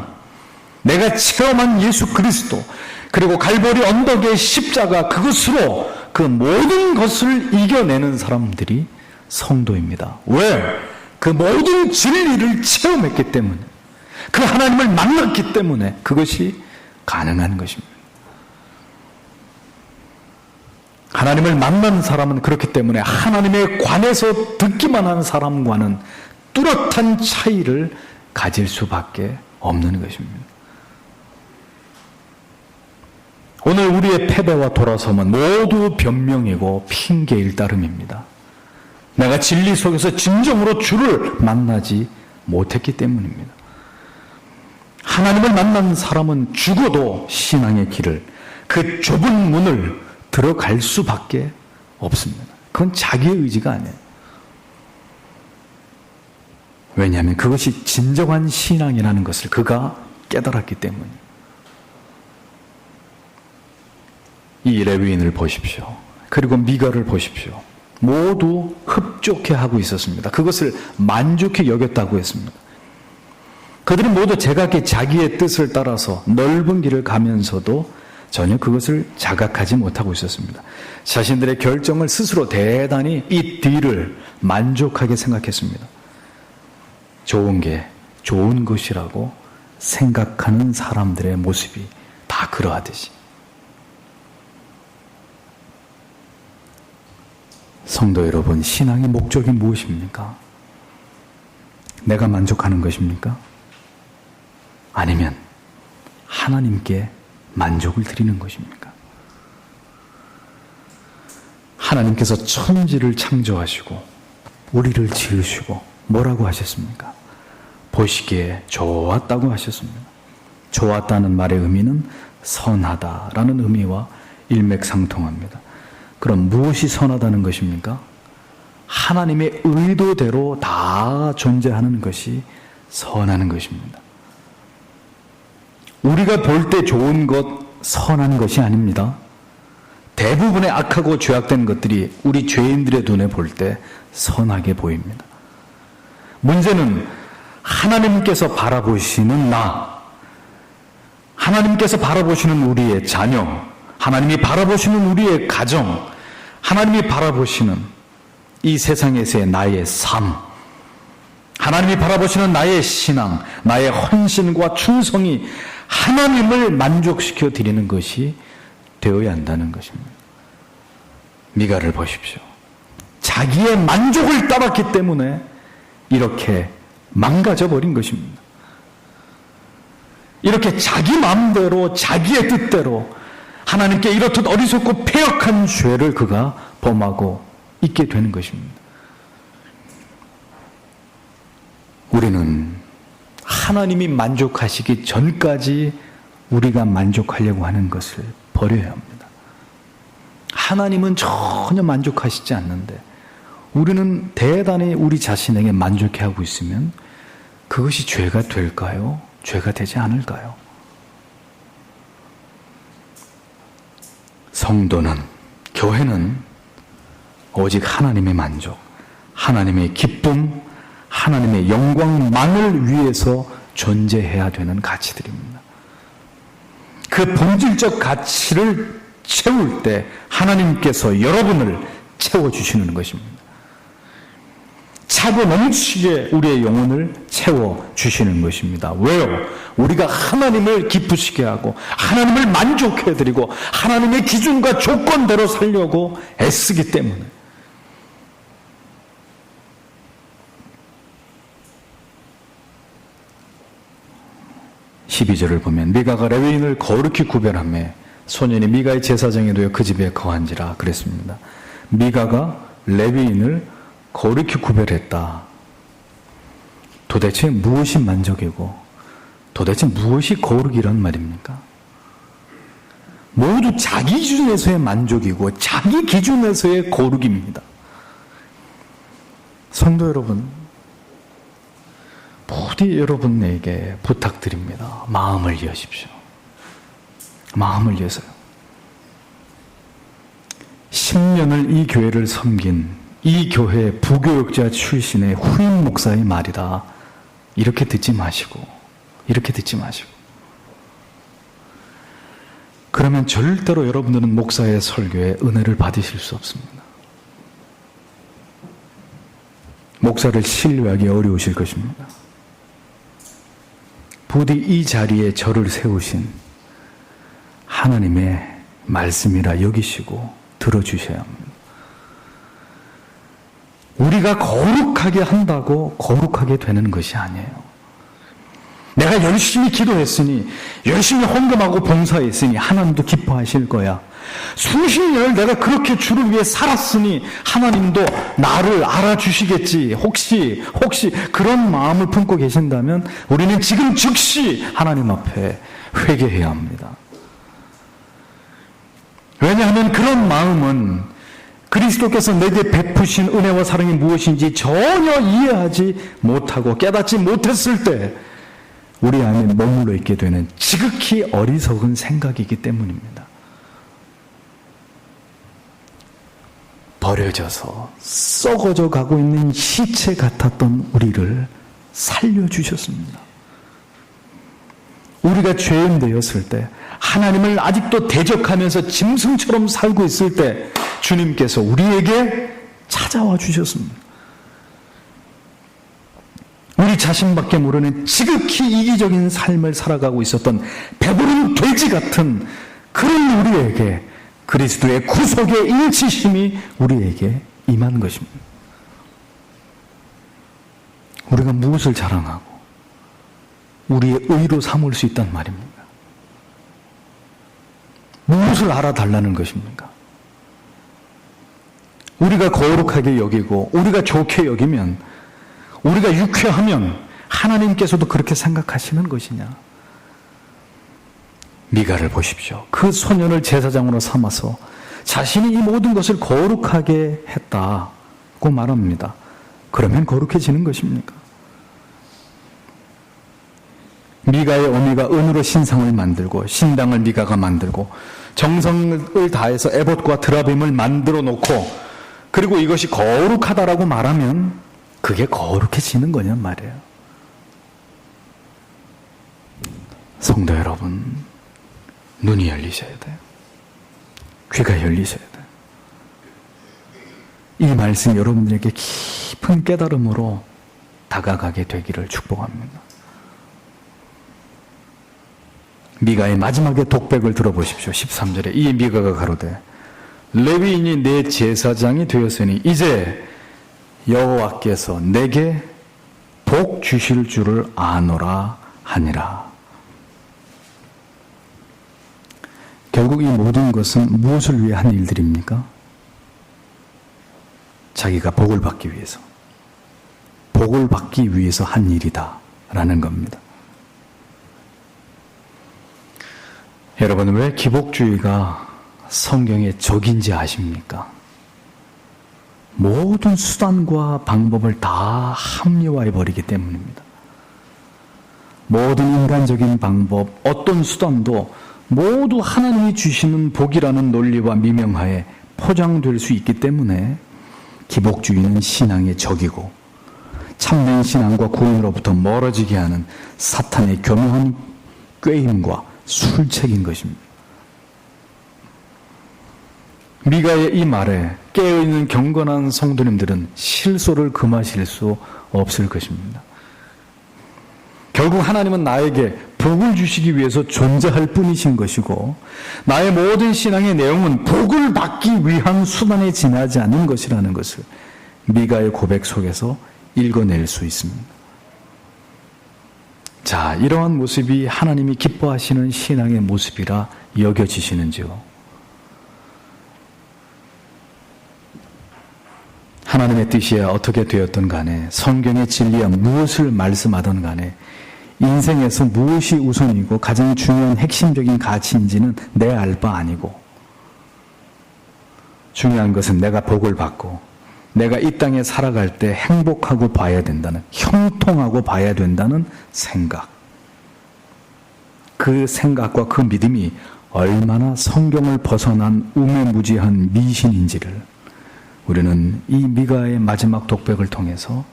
내가 체험한 예수 그리스도, 그리고 갈보리 언덕의 십자가, 그것으로 그 모든 것을 이겨내는 사람들이 성도입니다. 왜? 그 모든 진리를 체험했기 때문에, 그 하나님을 만났기 때문에 그것이 가능한 것입니다. 하나님을 만난 사람은 그렇기 때문에 하나님에 관해서 듣기만 한 사람과는 뚜렷한 차이를 가질 수밖에 없는 것입니다. 오늘 우리의 패배와 돌아섬은 모두 변명이고 핑계일 따름입니다. 내가 진리 속에서 진정으로 주를 만나지 못했기 때문입니다. 하나님을 만난 사람은 죽어도 신앙의 길을, 그 좁은 문을 들어갈 수밖에 없습니다. 그건 자기의 의지가 아니에요. 왜냐하면 그것이 진정한 신앙이라는 것을 그가 깨달았기 때문이에요. 이 레위인을 보십시오. 그리고 미가를 보십시오. 모두 흡족해 하고 있었습니다. 그것을 만족해 여겼다고 했습니다. 그들은 모두 제각기 자기의 뜻을 따라서 넓은 길을 가면서도 전혀 그것을 자각하지 못하고 있었습니다. 자신들의 결정을 스스로 대단히 이 뒤를 만족하게 생각했습니다. 좋은 게 좋은 것이라고 생각하는 사람들의 모습이 다 그러하듯이, 성도 여러분, 신앙의 목적이 무엇입니까? 내가 만족하는 것입니까? 아니면 하나님께 만족을 드리는 것입니까? 하나님께서 천지를 창조하시고 우리를 지으시고 뭐라고 하셨습니까? 보시기에 좋았다고 하셨습니다. 좋았다는 말의 의미는 선하다라는 의미와 일맥상통합니다. 그럼 무엇이 선하다는 것입니까? 하나님의 의도대로 다 존재하는 것이 선하는 것입니다. 우리가 볼 때 좋은 것, 선한 것이 아닙니다. 대부분의 악하고 죄악된 것들이 우리 죄인들의 눈에 볼 때 선하게 보입니다. 문제는 하나님께서 바라보시는 나, 하나님께서 바라보시는 우리의 자녀, 하나님이 바라보시는 우리의 가정, 하나님이 바라보시는 이 세상에서의 나의 삶, 하나님이 바라보시는 나의 신앙, 나의 헌신과 충성이 하나님을 만족시켜 드리는 것이 되어야 한다는 것입니다. 미가를 보십시오. 자기의 만족을 따랐기 때문에 이렇게 망가져 버린 것입니다. 이렇게 자기 마음대로, 자기의 뜻대로 하나님께 이렇듯 어리석고 패역한 죄를 그가 범하고 있게 되는 것입니다. 우리는 하나님이 만족하시기 전까지 우리가 만족하려고 하는 것을 버려야 합니다. 하나님은 전혀 만족하시지 않는데 우리는 대단히 우리 자신에게 만족해하고 있으면 그것이 죄가 될까요? 죄가 되지 않을까요? 성도는, 교회는 오직 하나님의 만족, 하나님의 기쁨, 하나님의 영광만을 위해서 존재해야 되는 가치들입니다. 그 본질적 가치를 채울 때 하나님께서 여러분을 채워주시는 것입니다. 차고 넘치게 우리의 영혼을 채워주시는 것입니다. 왜요? 우리가 하나님을 기쁘시게 하고 하나님을 만족해드리고 하나님의 기준과 조건대로 살려고 애쓰기 때문에. 12절을 보면 미가가 레위인을 거룩히 구별하며 소년이 미가의 제사장이 되어 그 집에 거한지라 그랬습니다. 미가가 레위인을 거룩히 구별했다. 도대체 무엇이 만족이고 도대체 무엇이 거룩이란 말입니까? 모두 자기 기준에서의 만족이고 자기 기준에서의 거룩입니다. 성도 여러분, 부디 여러분에게 부탁드립니다. 마음을 여십시오. 마음을 여세요. 10년을 이 교회를 섬긴 이 교회 부교육자 출신의 후임 목사의 말이다. 이렇게 듣지 마시고, 이렇게 듣지 마시고. 그러면 절대로 여러분들은 목사의 설교에 은혜를 받으실 수 없습니다. 목사를 신뢰하기 어려우실 것입니다. 부디 이 자리에 저를 세우신 하나님의 말씀이라 여기시고 들어주셔야 합니다. 우리가 거룩하게 한다고 거룩하게 되는 것이 아니에요. 내가 열심히 기도했으니, 열심히 헌금하고 봉사했으니 하나님도 기뻐하실 거야. 수십 년을 내가 그렇게 주를 위해 살았으니 하나님도 나를 알아주시겠지. 혹시 그런 마음을 품고 계신다면 우리는 지금 즉시 하나님 앞에 회개해야 합니다. 왜냐하면 그런 마음은 그리스도께서 내게 베푸신 은혜와 사랑이 무엇인지 전혀 이해하지 못하고 깨닫지 못했을 때 우리 안에 머물러 있게 되는 지극히 어리석은 생각이기 때문입니다. 버려져서 썩어져 가고 있는 시체 같았던 우리를 살려주셨습니다. 우리가 죄인 되었을 때, 하나님을 아직도 대적하면서 짐승처럼 살고 있을 때 주님께서 우리에게 찾아와 주셨습니다. 우리 자신밖에 모르는 지극히 이기적인 삶을 살아가고 있었던 배부른 돼지 같은 그런 우리에게 그리스도의 구속의 인치심이 우리에게 임한 것입니다. 우리가 무엇을 자랑하고 우리의 의로 삼을 수 있단 말입니까? 무엇을 알아달라는 것입니까? 우리가 거룩하게 여기고 우리가 좋게 여기면, 우리가 유쾌하면 하나님께서도 그렇게 생각하시는 것이냐? 미가를 보십시오. 그 소년을 제사장으로 삼아서 자신이 이 모든 것을 거룩하게 했다고 말합니다. 그러면 거룩해지는 것입니까? 미가의 어미가 은으로 신상을 만들고 신당을 미가가 만들고 정성을 다해서 에봇과 드라빔을 만들어 놓고 그리고 이것이 거룩하다라고 말하면 그게 거룩해지는 거냔 말이에요. 성도 여러분, 눈이 열리셔야 돼요. 귀가 열리셔야 돼요. 이 말씀이 여러분들에게 깊은 깨달음으로 다가가게 되기를 축복합니다. 미가의 마지막에 독백을 들어보십시오. 13절에 이 미가가 가로되 레위인이 내 제사장이 되었으니 이제 여호와께서 내게 복 주실 줄을 아노라 하니라. 결국 이 모든 것은 무엇을 위해 한 일들입니까? 자기가 복을 받기 위해서, 복을 받기 위해서 한 일이다 라는 겁니다. 여러분, 왜 기복주의가 성경의 적인지 아십니까? 모든 수단과 방법을 다 합리화해버리기 때문입니다. 모든 인간적인 방법, 어떤 수단도 모두 하나님이 주시는 복이라는 논리와 미명하에 포장될 수 있기 때문에 기복주의는 신앙의 적이고 참된 신앙과 구원으로부터 멀어지게 하는 사탄의 교묘한 꾀임과 술책인 것입니다. 미가의 이 말에 깨어있는 경건한 성도님들은 실소를 금하실 수 없을 것입니다. 결국 하나님은 나에게 복을 주시기 위해서 존재할 뿐이신 것이고 나의 모든 신앙의 내용은 복을 받기 위한 수단에 지나지 않는 것이라는 것을 미가의 고백 속에서 읽어낼 수 있습니다. 자, 이러한 모습이 하나님이 기뻐하시는 신앙의 모습이라 여겨지시는지요? 하나님의 뜻이 어떻게 되었든 간에 성경의 진리야 무엇을 말씀하든 간에 인생에서 무엇이 우선이고 가장 중요한 핵심적인 가치인지는 내 알 바 아니고 중요한 것은 내가 복을 받고 내가 이 땅에 살아갈 때 행복하고 봐야 된다는, 형통하고 봐야 된다는 생각. 그 생각과 그 믿음이 얼마나 성경을 벗어난 우매무지한 미신인지를 우리는 이 미가의 마지막 독백을 통해서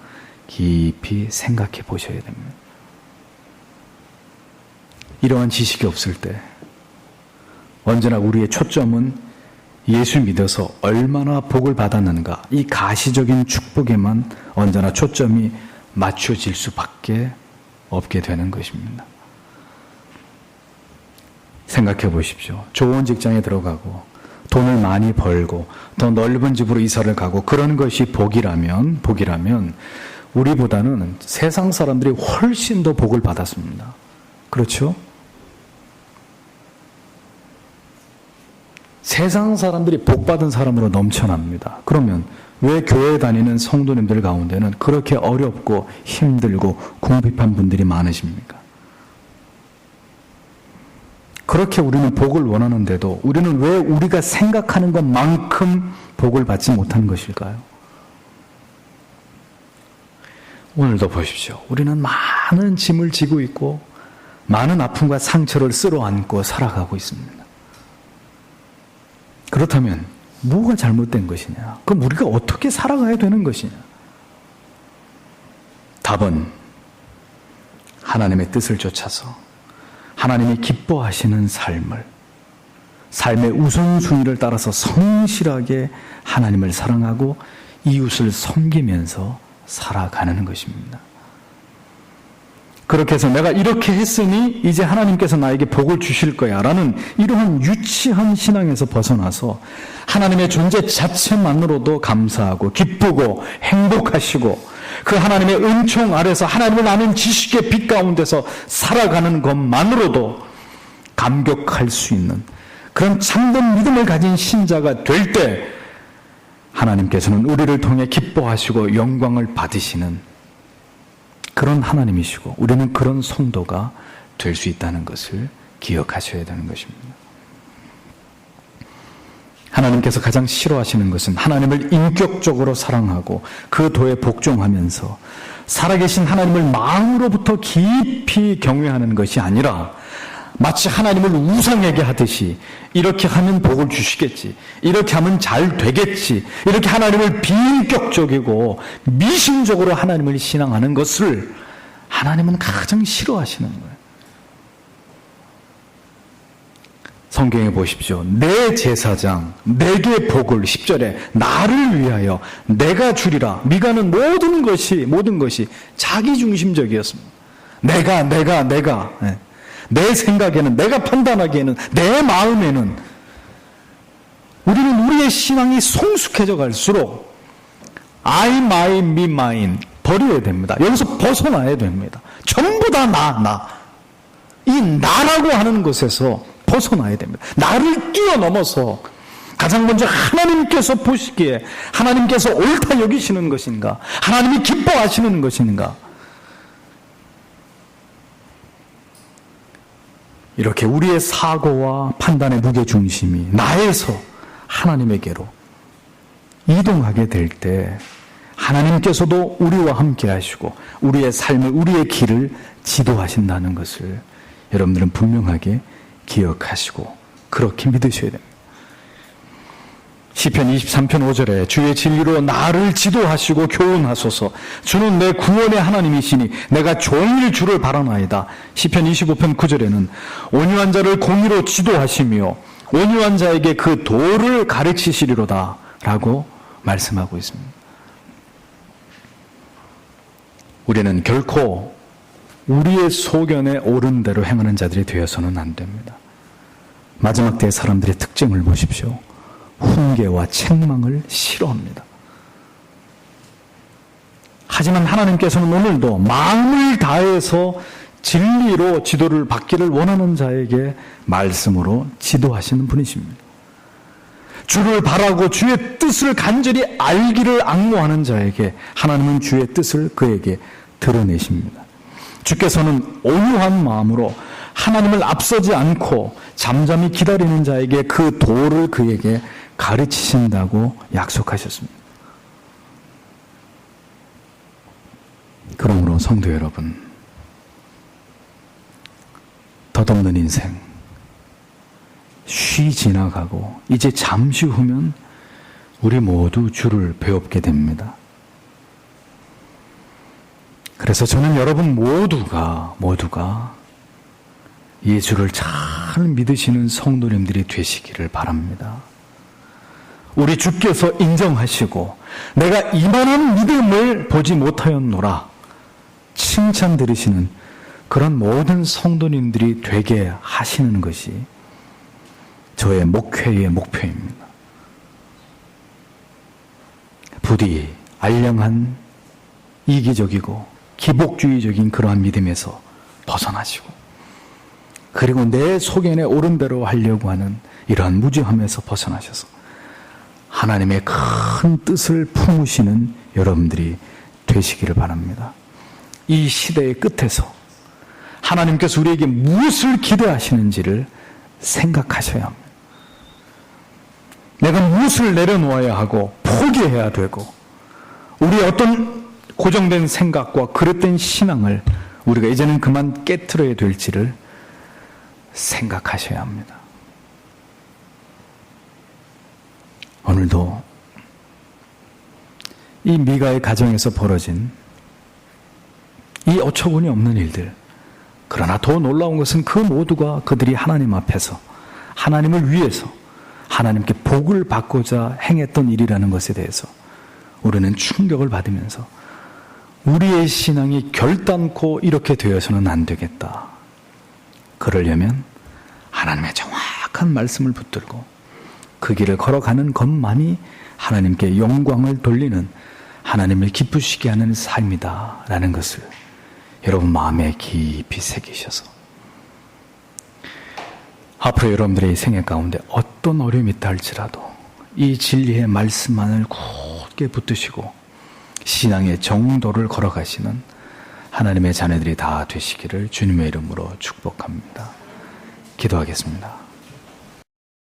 깊이 생각해 보셔야 됩니다. 이러한 지식이 없을 때 언제나 우리의 초점은 예수 믿어서 얼마나 복을 받았는가, 이 가시적인 축복에만 언제나 초점이 맞춰질 수밖에 없게 되는 것입니다. 생각해 보십시오. 좋은 직장에 들어가고 돈을 많이 벌고 더 넓은 집으로 이사를 가고 그런 것이 복이라면 우리보다는 세상 사람들이 훨씬 더 복을 받았습니다. 그렇죠? 세상 사람들이 복받은 사람으로 넘쳐납니다. 그러면 왜 교회 다니는 성도님들 가운데는 그렇게 어렵고 힘들고 궁핍한 분들이 많으십니까? 그렇게 우리는 복을 원하는데도 우리는 왜 우리가 생각하는 것만큼 복을 받지 못하는 것일까요? 오늘도 보십시오. 우리는 많은 짐을 지고 있고 많은 아픔과 상처를 쓸어 안고 살아가고 있습니다. 그렇다면 뭐가 잘못된 것이냐? 그럼 우리가 어떻게 살아가야 되는 것이냐? 답은 하나님의 뜻을 쫓아서 하나님이 기뻐하시는 삶의 우선순위를 따라서 성실하게 하나님을 사랑하고 이웃을 섬기면서 살아가는 것입니다. 그렇게 해서 내가 이렇게 했으니 이제 하나님께서 나에게 복을 주실 거야 라는 이러한 유치한 신앙에서 벗어나서 하나님의 존재 자체만으로도 감사하고 기쁘고 행복하시고 그 하나님의 은총 아래서 하나님을 아는 지식의 빛 가운데서 살아가는 것만으로도 감격할 수 있는 그런 참된 믿음을 가진 신자가 될 때 하나님께서는 우리를 통해 기뻐하시고 영광을 받으시는 그런 하나님이시고 우리는 그런 성도가 될 수 있다는 것을 기억하셔야 되는 것입니다. 하나님께서 가장 싫어하시는 것은 하나님을 인격적으로 사랑하고 그 도에 복종하면서 살아계신 하나님을 마음으로부터 깊이 경외하는 것이 아니라 마치 하나님을 우상에게 하듯이 이렇게 하면 복을 주시겠지, 이렇게 하면 잘 되겠지, 이렇게 하나님을 비인격적이고 미신적으로 하나님을 신앙하는 것을 하나님은 가장 싫어하시는 거예요. 성경에 보십시오. 내 제사장 내게 복을 10절에 나를 위하여 내가 주리라. 미가는 모든 것이 자기 중심적이었습니다. 내가 내 생각에는, 내가 판단하기에는, 내 마음에는 우리는 우리의 신앙이 성숙해져 갈수록 I, my, me, mine 버려야 됩니다. 여기서 벗어나야 됩니다. 전부 다 나. 이 나라고 하는 것에서 벗어나야 됩니다. 나를 뛰어넘어서 가장 먼저 하나님께서 보시기에 하나님께서 옳다 여기시는 것인가, 하나님이 기뻐하시는 것인가, 이렇게 우리의 사고와 판단의 무게중심이 나에서 하나님에게로 이동하게 될 때 하나님께서도 우리와 함께 하시고 우리의 삶을, 우리의 길을 지도하신다는 것을 여러분들은 분명하게 기억하시고 그렇게 믿으셔야 됩니다. 시편 23편 5절에 주의 진리로 나를 지도하시고 교훈하소서. 주는 내 구원의 하나님이시니 내가 종일 주를 바라나이다. 시편 25편 9절에는 온유한 자를 공의로 지도하시며 온유한 자에게 그 도를 가르치시리로다 라고 말씀하고 있습니다. 우리는 결코 우리의 소견에 옳은 대로 행하는 자들이 되어서는 안 됩니다. 마지막 때의 사람들의 특징을 보십시오. 훈계와 책망을 싫어합니다. 하지만 하나님께서는 오늘도 마음을 다해서 진리로 지도를 받기를 원하는 자에게 말씀으로 지도하시는 분이십니다. 주를 바라고 주의 뜻을 간절히 알기를 앙모하는 자에게 하나님은 주의 뜻을 그에게 드러내십니다. 주께서는 온유한 마음으로 하나님을 앞서지 않고 잠잠히 기다리는 자에게 그 도를 그에게 가르치신다고 약속하셨습니다. 그러므로 성도 여러분, 덧없는 인생 쉬 지나가고 이제 잠시 후면 우리 모두 주를 배웁게 됩니다. 그래서 저는 여러분 모두가 예수를 잘 믿으시는 성도님들이 되시기를 바랍니다. 우리 주께서 인정하시고 내가 이만한 믿음을 보지 못하였노라 칭찬 들으시는 그런 모든 성도님들이 되게 하시는 것이 저의 목회의 목표입니다. 부디 알량한 이기적이고 기복주의적인 그러한 믿음에서 벗어나시고 그리고 내 소견에 옳은 대로 하려고 하는 이러한 무지함에서 벗어나셔서 하나님의 큰 뜻을 품으시는 여러분들이 되시기를 바랍니다. 이 시대의 끝에서 하나님께서 우리에게 무엇을 기대하시는지를 생각하셔야 합니다. 내가 무엇을 내려놓아야 하고 포기해야 되고 우리의 어떤 고정된 생각과 그릇된 신앙을 우리가 이제는 그만 깨트려야 될지를 생각하셔야 합니다. 오늘도 이 미가의 가정에서 벌어진 이 어처구니 없는 일들, 그러나 더 놀라운 것은 그 모두가 그들이 하나님 앞에서 하나님을 위해서 하나님께 복을 받고자 행했던 일이라는 것에 대해서 우리는 충격을 받으면서 우리의 신앙이 결단코 이렇게 되어서는 안 되겠다. 그러려면 하나님의 정확한 말씀을 붙들고 그 길을 걸어가는 것만이 하나님께 영광을 돌리는 하나님을 기쁘시게 하는 삶이다 라는 것을 여러분 마음에 깊이 새기셔서 앞으로 여러분들의 생애 가운데 어떤 어려움이 있다 할지라도 이 진리의 말씀만을 굳게 붙드시고 신앙의 정도를 걸어가시는 하나님의 자녀들이 다 되시기를 주님의 이름으로 축복합니다. 기도하겠습니다.